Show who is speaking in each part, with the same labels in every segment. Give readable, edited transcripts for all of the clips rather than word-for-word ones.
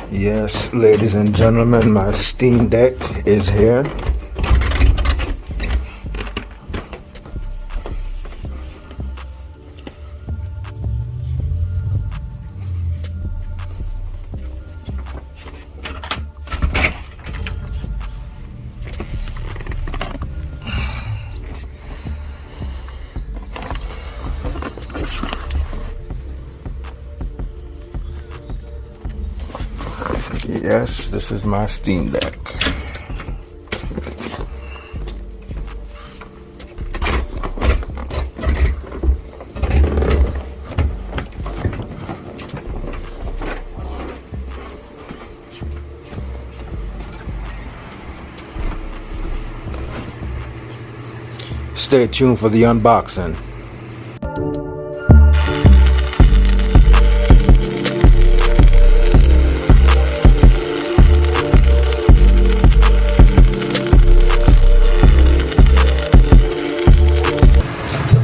Speaker 1: Yes, ladies and gentlemen, my Steam Deck is here. Yes, this is my Steam Deck. Stay tuned for the unboxing.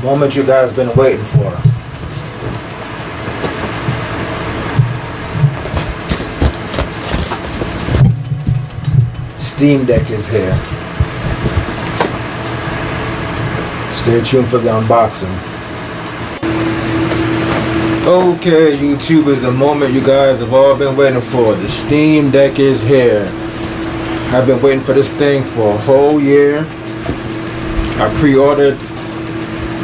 Speaker 1: Moment you guys been waiting for. Steam Deck is here. Stay tuned for the unboxing. Okay, YouTube, is the moment you guys have all been waiting for. The Steam Deck is here. I've been waiting for this thing for a whole year. I pre-ordered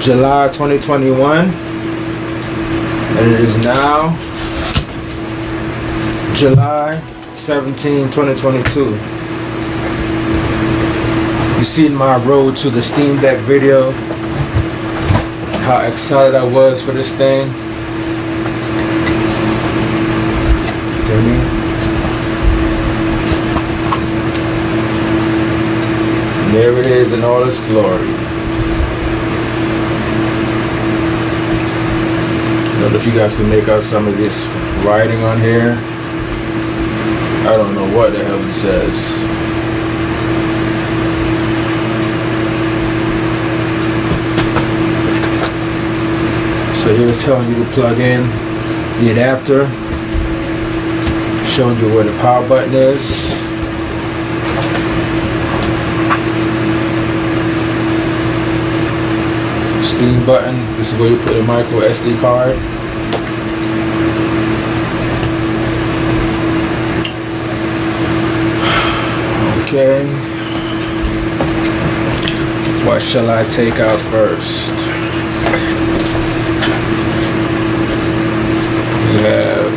Speaker 1: July 2021, and it is now July 17, 2022. You seen my road to the Steam Deck video, how excited I was for this thing. And there it is in all its glory. I don't know if you guys can make out some of this writing on here. I don't know what the hell it says. So here's telling you to plug in the adapter, showing you where the power button is. Steam button, this is where you put a micro SD card. Okay. What shall I take out first? We have,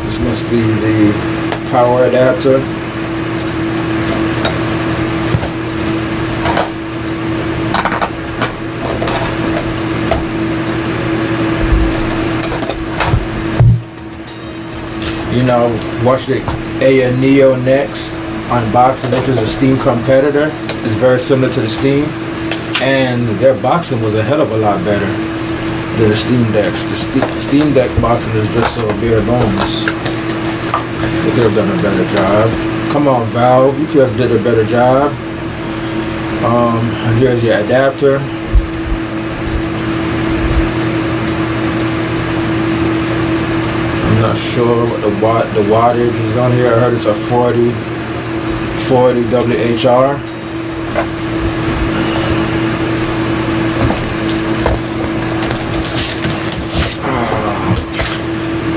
Speaker 1: this must be the power adapter. You know, watch the Aya Neo Next unboxing, which is a Steam competitor. It's very similar to the Steam, and their boxing was a hell of a lot better than the Steam Decks. The Steam Deck boxing is just so bare bones. They could have done a better job. Come on, Valve, you could have did a better job. And here's your adapter. Not sure what the wattage is on here. I heard it's a 40 WHR.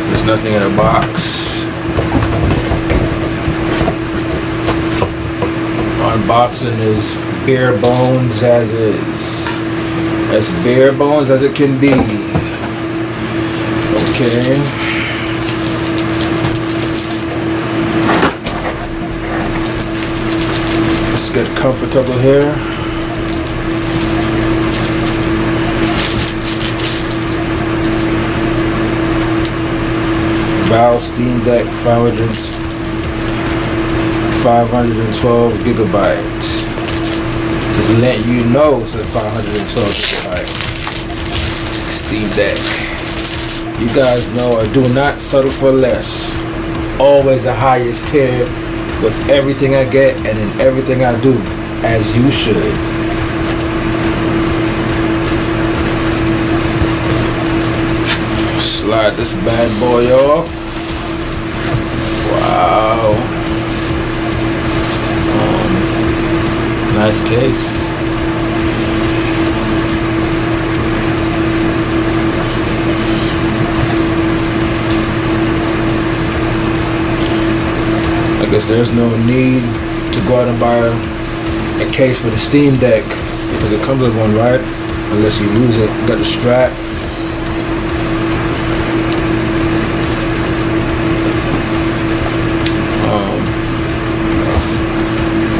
Speaker 1: There's nothing in the box. Unboxing is bare bones as is. As bare bones as it can be. Okay. Let's get comfortable here. Valve Steam Deck 512 gigabyte. Just letting you know it's a 512 gigabyte Steam Deck. You guys know I do not settle for less. Always the highest tier with everything I get and in everything I do, as you should. Slide Start this bad boy off. Wow. Nice case. I guess there's no need to go out and buy a case for the Steam Deck because it comes with one, right? Unless you lose it. You got the strap.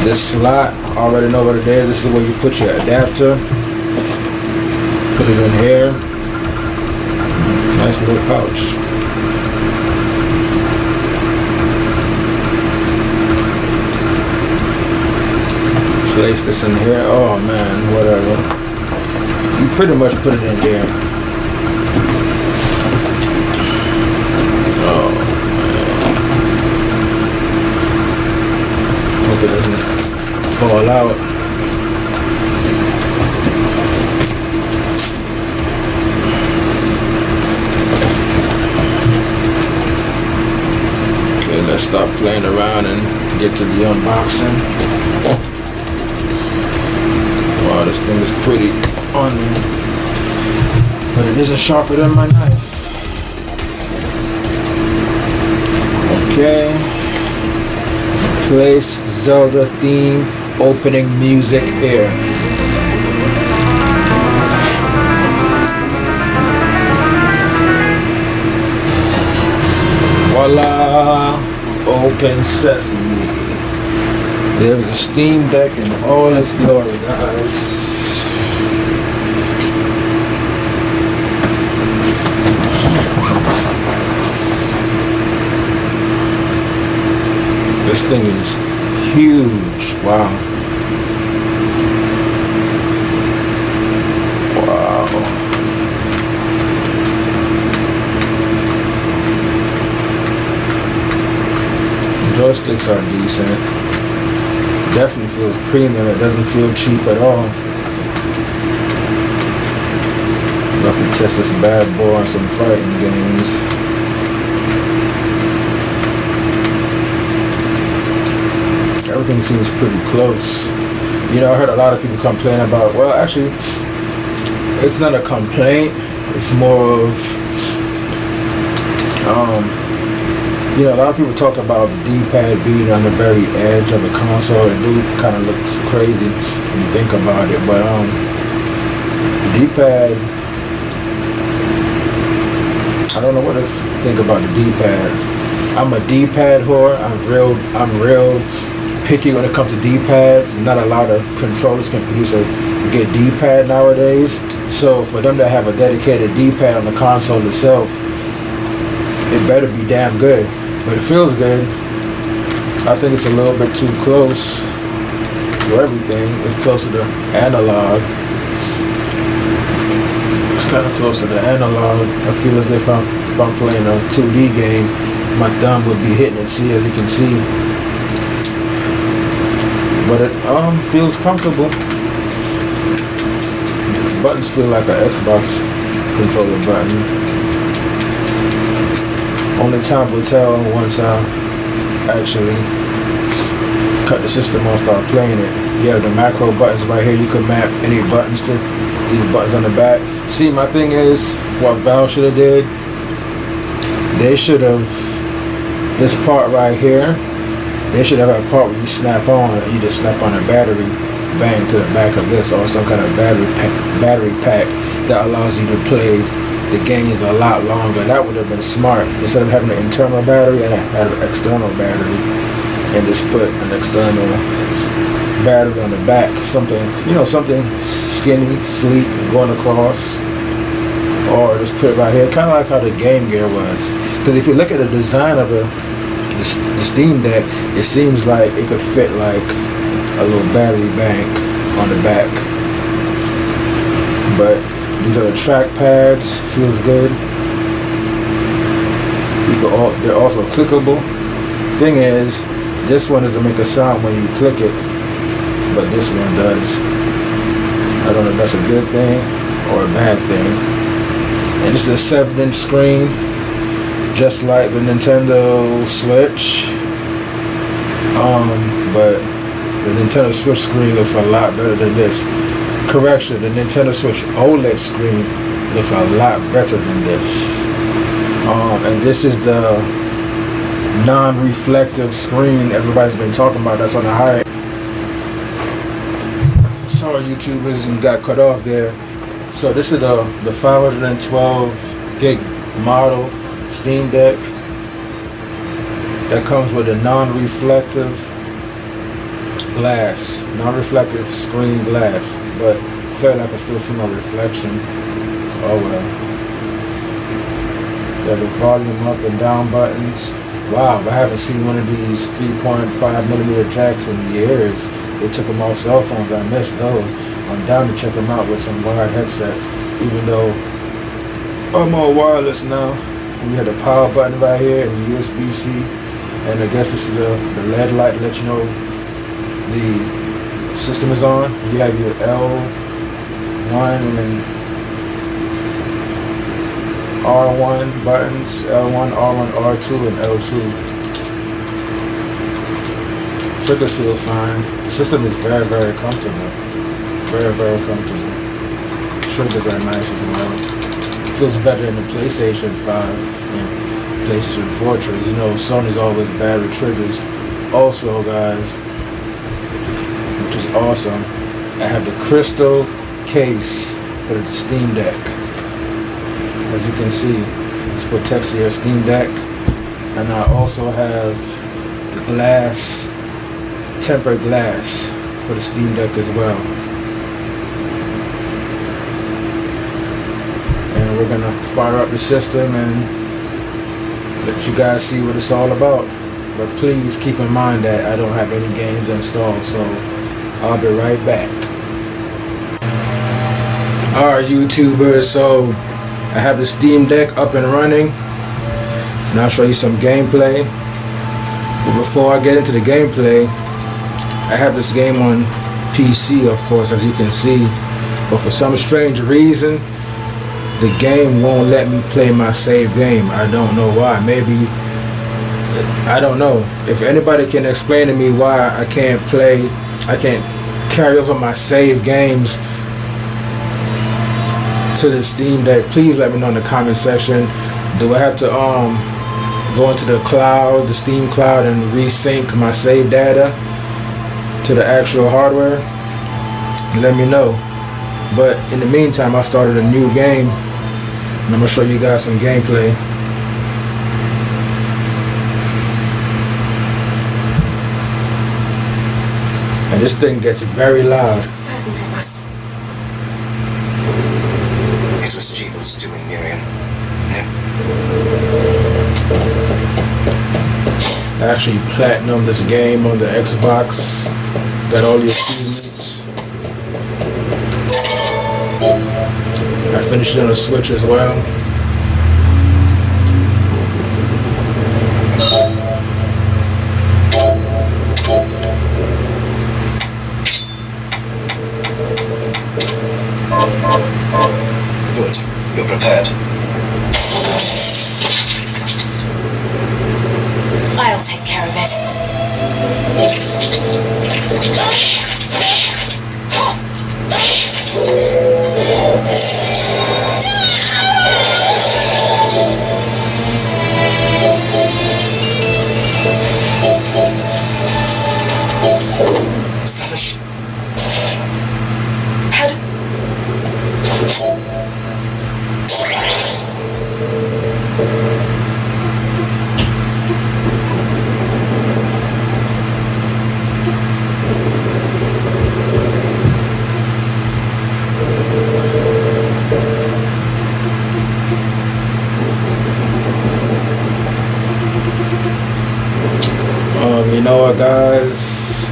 Speaker 1: This slot, I already know what it is. This is where you put your adapter. Put it in here. Nice little pouch. Place this in here. Oh man, whatever. You pretty much put it in here. Oh man. Hope it doesn't fall out. Okay, let's stop playing around and get to the unboxing. Wow, this thing is pretty on me, but it isn't sharper than my knife. Okay. Place Zelda theme opening music here. Voila! Open sesame. There's a Steam Deck in all its glory, guys. This thing is huge. Wow. Wow. Joysticks are decent. Definitely feels premium. It doesn't feel cheap at all. I can test this bad boy on some fighting games. Everything seems pretty close. You know, I heard a lot of people complain about, well, actually, it's not a complaint. It's more of, you know, a lot of people talk about the D-pad being on the very edge of the console. It do kind of looks crazy when you think about it, but the D-pad, I don't know what to think about the D-pad. I'm a D-pad whore. I'm real picky when it comes to D-pads. Not a lot of controllers can produce a good D-pad nowadays. So for them to have a dedicated D-pad on the console itself, it better be damn good. But it feels good. I think it's a little bit too close to everything. It's close to the analog. It's kind of close to the analog. I feel as if I'm playing a 2D game, my thumb would be hitting it, see, as you can see. But it feels comfortable. The buttons feel like an Xbox controller button. Only time will tell once I actually cut the system on, start playing it. You have the macro buttons right here. You can map any buttons to these buttons on the back. See, my thing is, what Valve should have did, they should have, this part right here, they should have a part where you snap on, and you just snap on a battery, bang to the back of this, or some kind of battery pack that allows you to play the games a lot longer. That would have been smart. Instead of having an internal battery and an external battery, and just put an external battery on the back, something skinny, sleek, going across, or just put it right here, kind of like how the Game Gear was. Because if you look at the design of the Steam Deck, it seems like it could fit like a little battery bank on the back. But these are the track pads. Feels good. They're also clickable. Thing is, this one doesn't make a sound when you click it, but this one does. I don't know if that's a good thing or a bad thing. And this is a 7-inch screen. just like the Nintendo Switch. But the Nintendo Switch screen looks a lot better than this. Correction, the Nintendo Switch OLED screen looks a lot better than this. And this is the non-reflective screen everybody's been talking about. That's on the high. Sorry, YouTubers, and got cut off there. So this is the 512 gig model Steam Deck that comes with a non-reflective glass, non-reflective screen glass, but clearly I can still see my reflection. Oh well. There are the volume up and down buttons. Wow, I haven't seen one of these 3.5mm jacks in years. They took them off cell phones. I missed those. I'm down to check them out with some wired headsets, even though I'm all wireless now. And you have the power button right here and USB-C. And I guess this is the LED light to let you know the system is on. You have your L1 and R1 buttons, L1, R1, R2, and L2. Triggers feel fine. The system is very, very comfortable. Very, very comfortable. Triggers are nice as well. It feels better than the PlayStation 5 and PlayStation 4 triggers. You know, Sony's always bad with triggers. Also, guys, which is awesome, I have the crystal case for the Steam Deck. As you can see, this protects your Steam Deck. And I also have the glass, tempered glass for the Steam Deck as well. And we're gonna fire up the system and let you guys see what it's all about. But please keep in mind that I don't have any games installed, so I'll be right back. Alright, YouTubers, so I have the Steam Deck up and running, and I'll show you some gameplay. But before I get into the gameplay, I have this game on PC, of course, as you can see. But for some strange reason, the game won't let me play my save game. I don't know why. Maybe, I don't know. If anybody can explain to me why I can't carry over my save games to the Steam Deck, please let me know in the comment section. Do I have to go into the cloud, the Steam cloud, and resync my save data to the actual hardware? Let me know. But in the meantime, I started a new game, and I'm gonna show you guys some gameplay. And this thing gets very loud.
Speaker 2: You're certain it was?
Speaker 3: It was Jeebel's doing, Miriam. No.
Speaker 1: I actually platinumed this game on the Xbox. Got all the achievements. I finished it on the Switch as well.
Speaker 3: Good. You're prepared.
Speaker 2: I'll take care of it.
Speaker 3: Is that a
Speaker 2: How did...
Speaker 1: You know what, guys?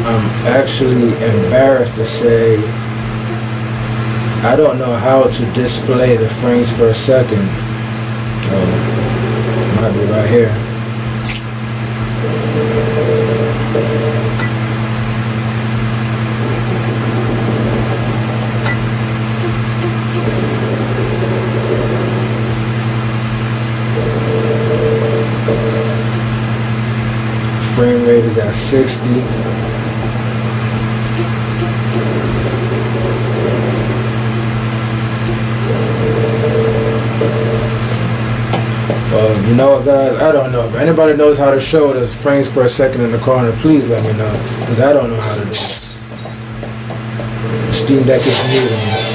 Speaker 1: I'm actually embarrassed to say I don't know how to display the frames per second. Might be right here. is at 60. You know what, guys? I don't know. If anybody knows how to show the frames per second in the corner, please let me know. Because I don't know how to do it. Steam Deck is new to me.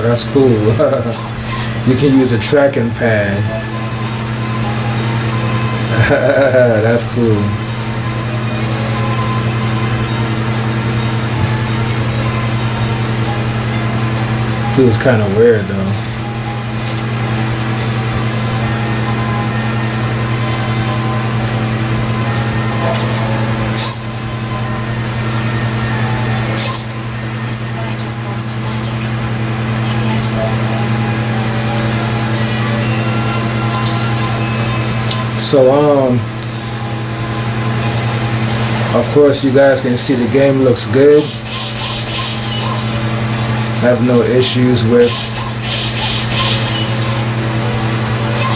Speaker 1: That's cool. You can use a tracking pad. That's cool. Feels kind of weird though.
Speaker 2: This device responds to magic. Maybe I should...
Speaker 1: So of course you guys can see the game looks good. I have no issues with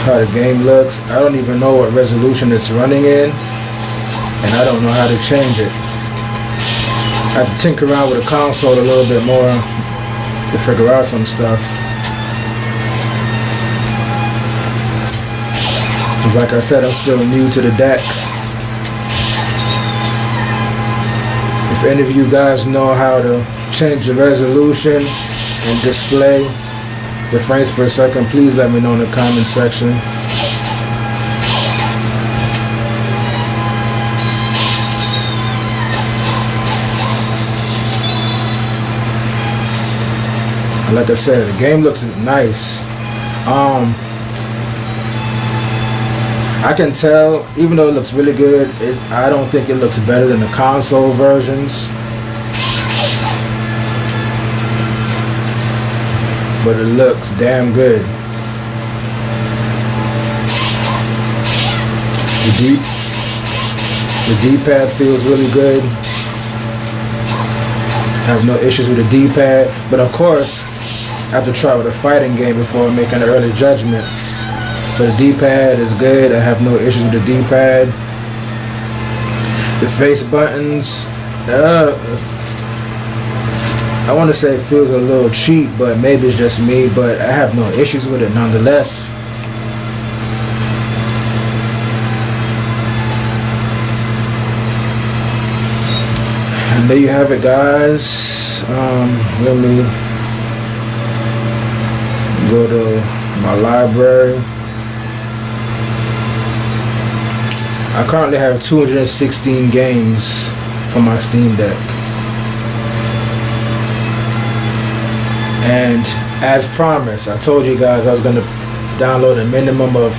Speaker 1: how the game looks. I don't even know what resolution it's running in, and I don't know how to change it. I have to tinker around with the console a little bit more to figure out some stuff. Like I said, I'm still new to the deck. If any of you guys know how to change the resolution and display the frames per second, please let me know in the comment section. Like I said, the game looks nice. I can tell, even though it looks really good, I don't think it looks better than the console versions. But it looks damn good. The D-pad feels really good. I have no issues with the D-pad, but of course, I have to try with a fighting game before making an early judgment. But the D-pad is good. I have no issues with the D-pad. The face buttons, I want to say it feels a little cheap, but maybe it's just me, but I have no issues with it nonetheless. And there you have it, guys. Let me go to my library. I currently have 216 games for my Steam Deck. And as promised, I told you guys I was going to download a minimum of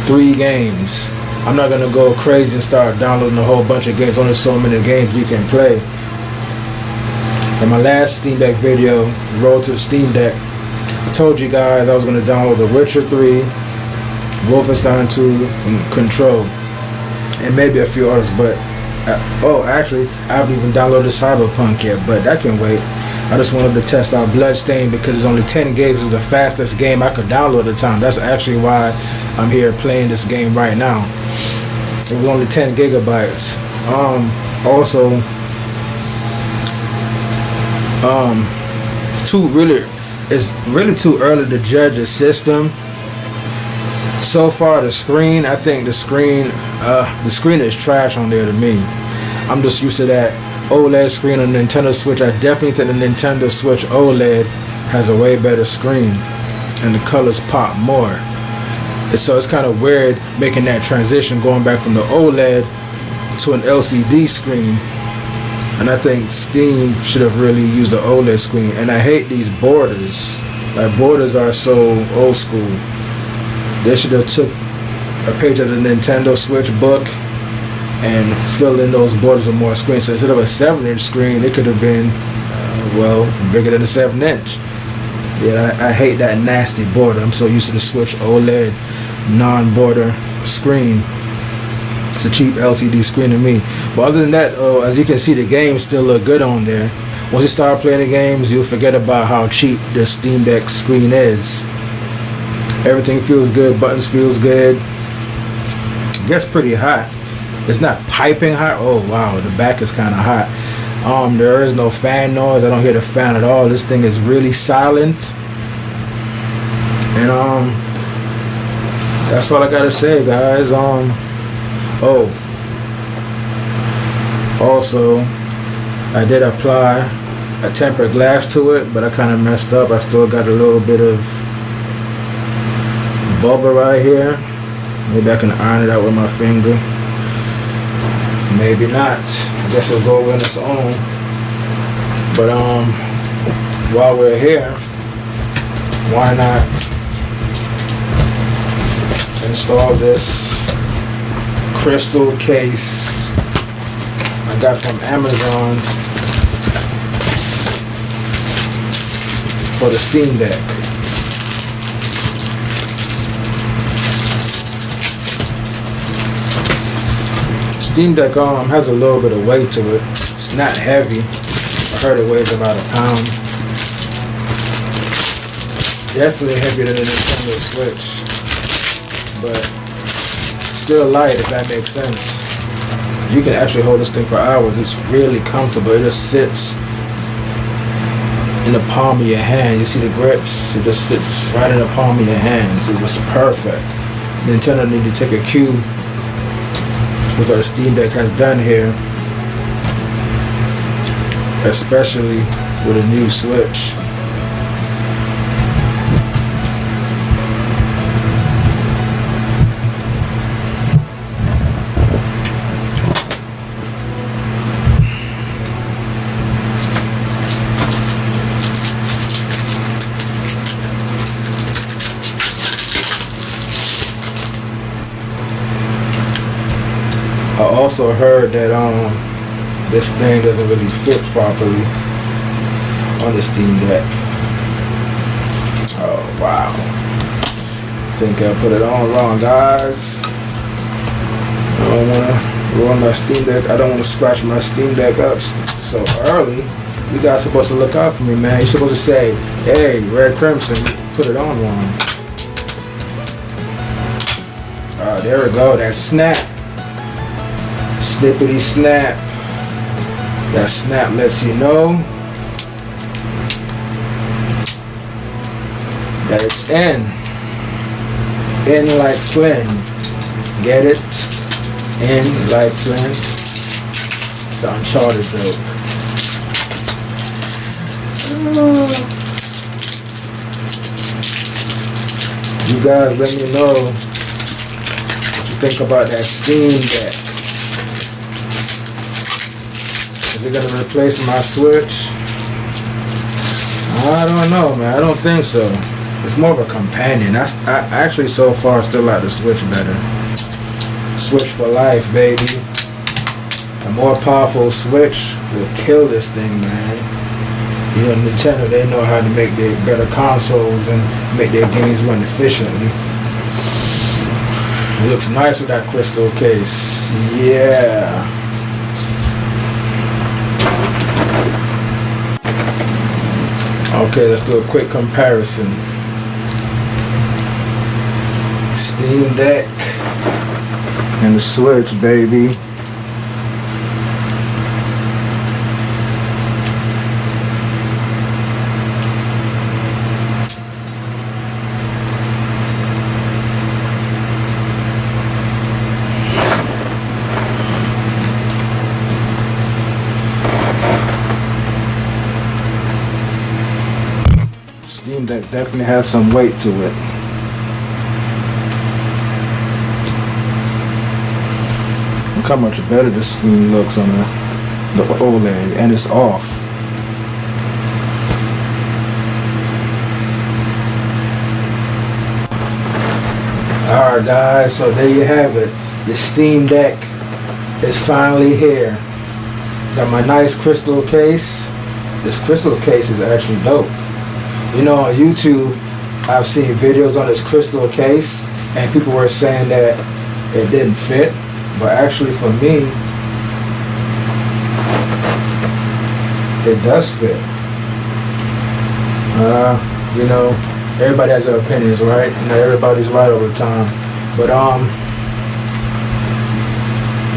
Speaker 1: 3 games. I'm not going to go crazy and start downloading a whole bunch of games. Only so many games you can play. In my last Steam Deck video, Road to the Steam Deck, I told you guys I was going to download The Witcher 3, Wolfenstein 2, and Control. And maybe a few others, but actually I haven't even downloaded Cyberpunk yet, but that can wait. I just wanted to test out Bloodstained because it's only 10 gigs. It's the fastest game I could download at the time. That's actually why I'm here playing this game right now. It was only 10 gigabytes. Also, it's really too early to judge the system. So far, the screen, I think the screen is trash on there to me. I'm just used to that OLED screen on the Nintendo Switch. I definitely think the Nintendo Switch OLED has a way better screen and the colors pop more. And so it's kind of weird making that transition going back from the OLED to an LCD screen. And I think Steam should have really used the OLED screen. And I hate these borders. Like, borders are so old school. They should have took a page of the Nintendo Switch book and fill in those borders with more screen. So instead of a 7-inch screen, it could have been, bigger than a 7-inch. Yeah, I hate that nasty border. I'm so used to the Switch OLED non-border screen. It's a cheap LCD screen to me. But other than that, as you can see, the games still look good on there. Once you start playing the games, you'll forget about how cheap the Steam Deck screen is. Everything feels good. Buttons feels good. It gets pretty hot. It's not piping hot. Oh wow, the back is kind of hot. There is no fan noise. I don't hear the fan at all. This thing is really silent. And that's all I gotta say, guys. Also, I did apply a tempered glass to it, but I kind of messed up. I still got a little bit of bubble right here. Maybe I can iron it out with my finger. Maybe not. I guess it'll go in its own. But while we're here, why not install this crystal case I got from Amazon for the Steam Deck. Steam Deck has a little bit of weight to it. It's not heavy. I heard it weighs about a pound. Definitely heavier than the Nintendo Switch, but still light, if that makes sense. You can actually hold this thing for hours. It's really comfortable. It just sits in the palm of your hand. You see the grips? It just sits right in the palm of your hands. It's just perfect. Nintendo need to take a cue with what the Steam Deck has done here, especially with a new Switch. I also heard that this thing doesn't really fit properly on the Steam Deck. Oh wow. I think I put it on wrong, guys. I don't wanna ruin my Steam Deck. I don't wanna scratch my Steam Deck up so early. You guys supposed to look out for me, man. You're supposed to say, hey, Red Crimson, put it on wrong. There we go, that snap. Snippity snap. That snap lets you know that it's in. In like Flynn. Get it? In like Flynn. It's an Uncharted joke. You guys let me know what you think about that Steam Deck. Is it gonna replace my Switch? I don't know, man. I don't think so. It's more of a companion. I actually so far still like the Switch better. Switch for life, baby. A more powerful Switch will kill this thing, man. You know, Nintendo, they know how to make their better consoles and make their games run efficiently. It looks nice with that crystal case. Yeah. Okay, let's do a quick comparison. Steam Deck and the Switch, baby. Steam Deck definitely has some weight to it. Look how much better the screen looks on the OLED, and it's off. Alright guys, so there you have it. The Steam Deck is finally here. Got my nice crystal case. This crystal case is actually dope. You know, on YouTube, I've seen videos on this crystal case, and people were saying that it didn't fit, but actually for me, it does fit. You know, everybody has their opinions, right? Not everybody's right all the time. But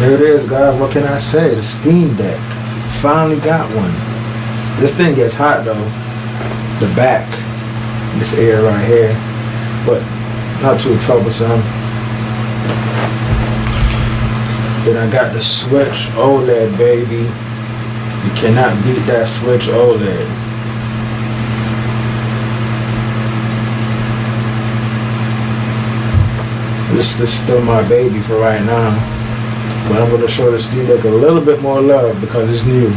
Speaker 1: there it is, guys. What can I say? The Steam Deck. Finally got one. This thing gets hot though. The back. This area right here. But not too troublesome. Then I got the Switch OLED, baby. You cannot beat that Switch OLED. This is still my baby for right now. But I'm going to show the Steam Deck a little bit more love because it's new.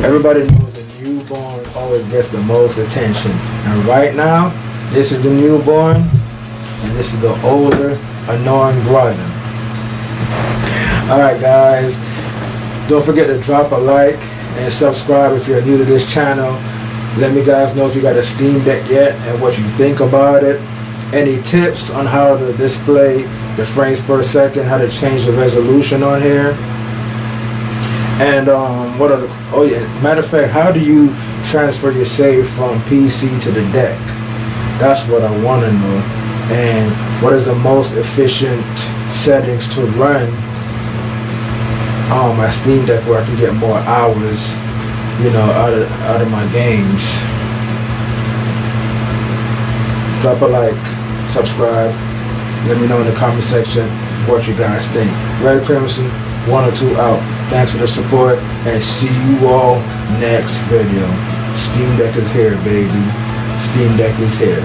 Speaker 1: Everybody knows the newborn always gets the most attention. And right now, this is the newborn, and this is the older, annoying brother. Alright guys, don't forget to drop a like and subscribe if you're new to this channel. Let me guys know if you got a Steam Deck yet and what you think about it. Any tips on how to display the frames per second, how to change the resolution on here. And what are the, oh yeah, matter of fact, how do you transfer your save from PC to the deck? That's what I want to know. And what is the most efficient settings to run on my Steam Deck where I can get more hours, you know, out of my games. Drop a like, subscribe, let me know in the comment section what you guys think. Red Crimson 102 out. Thanks for the support and see you all next video. Steam Deck is here, baby. Steam Deck is here.